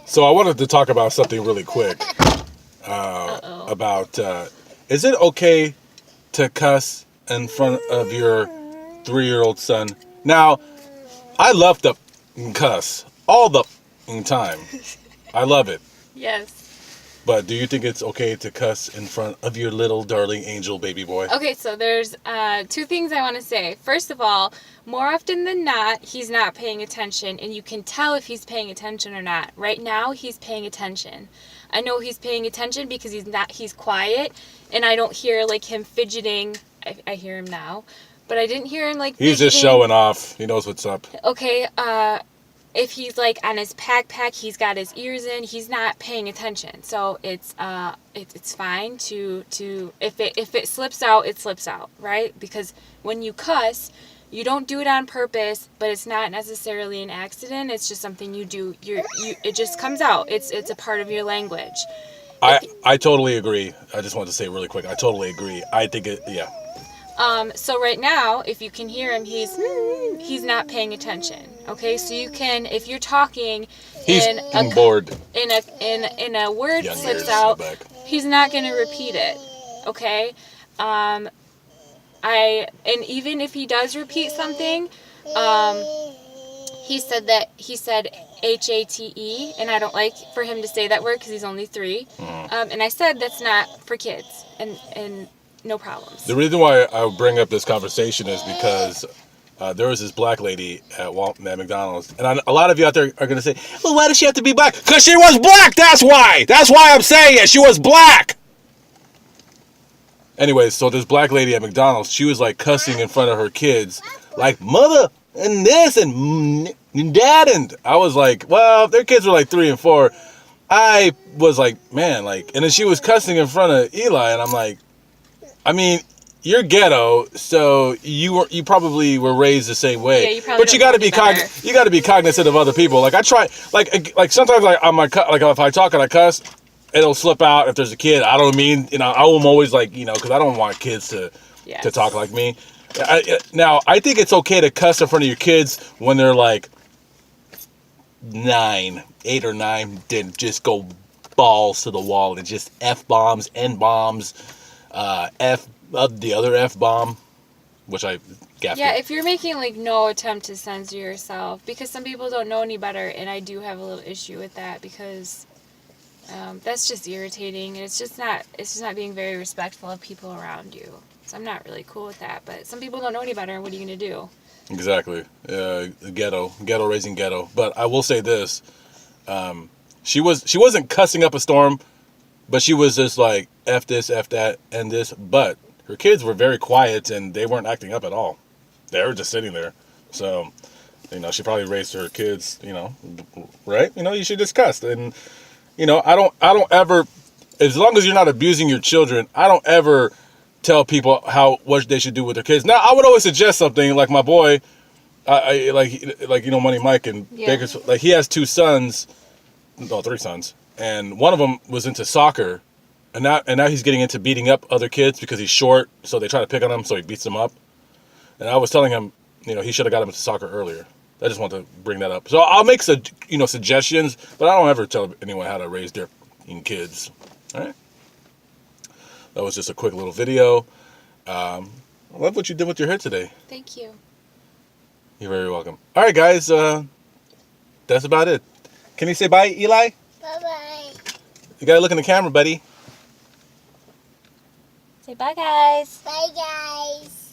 So I wanted to talk about something really quick. About is it okay to cuss in front of your 3-year-old son? Now, I love to cuss all the time. I love it. Yes. But do you think it's okay to cuss in front of your little darling angel baby boy? Okay, so there's 2 things I want to say. First of all, more often than not, he's not paying attention, and you can tell if he's paying attention or not. Right now, he's paying attention. I know he's paying attention because he's quiet, and I don't hear like him fidgeting. I hear him now, but I didn't hear him like He's fidgeting. just showing off. He knows what's up. Okay, if he's like on his pack, he's got his ears in, he's not paying attention. So it's fine to if it slips out, it slips out, right? Because when you cuss, you don't do it on purpose, but it's not necessarily an accident. It's just something you do. It just comes out. It's a part of your language. I totally agree. I just wanted to say really quick. I totally agree. I think it. Yeah. So right now, if you can hear him, he's not paying attention. Okay, so you can, if you're talking, He's bored. In a word Young slips ears out, in the back. he's not going to repeat it. Okay, and even if he does repeat something, he said HATE, and I don't like for him to say that word because he's only 3. And I said that's not for kids, and no problems. The reason why I bring up this conversation is because there was this black lady at McDonald's. And a lot of you out there are going to say, well, why does she have to be black? Because she was black, that's why. That's why I'm saying it. She was black. Anyways, so this black lady at McDonald's, she was like cussing in front of her kids. Like, mother, and this, and dad. And I was like, well, their kids were like 3 and 4. I was like, man, like, and then she was cussing in front of Eli. And I'm like, I mean, you're ghetto, so you probably were raised the same way. Yeah, you probably but you got to be cognizant of other people. Like I try, like sometimes if I talk and I cuss, it'll slip out if there's a kid. I don't mean, I'm always like, because I don't want kids to talk like me. Now I think it's okay to cuss in front of your kids when they're like 8 or 9, then just go balls to the wall and just F-bombs, N-bombs. The other F-bomb, which I gaffed. Yeah, if you're making like no attempt to censor yourself, because some people don't know any better, and I do have a little issue with that because that's just irritating, and it's just not being very respectful of people around you. So I'm not really cool with that. But some people don't know any better, and what are you gonna do? Exactly, ghetto raising ghetto. But I will say this: she wasn't cussing up a storm. But she was just like, F this, F that, and this. But her kids were very quiet, and they weren't acting up at all. They were just sitting there. So, she probably raised her kids, right? You should discuss. And, I don't ever, as long as you're not abusing your children, I don't ever tell people what they should do with their kids. Now, I would always suggest something like my boy, Money Mike and Baker's, like he has 3 sons. And one of them was into soccer, and now he's getting into beating up other kids because he's short, so they try to pick on him, so he beats them up. And I was telling him, he should have got him into soccer earlier. I just want to bring that up. So I'll make suggestions, but I don't ever tell anyone how to raise their kids. All right? That was just a quick little video. I love what you did with your hair today. Thank you. You're very welcome. All right, guys. That's about it. Can you say bye, Eli? Bye-bye. You gotta look in the camera, buddy. Say bye, guys. Bye, guys.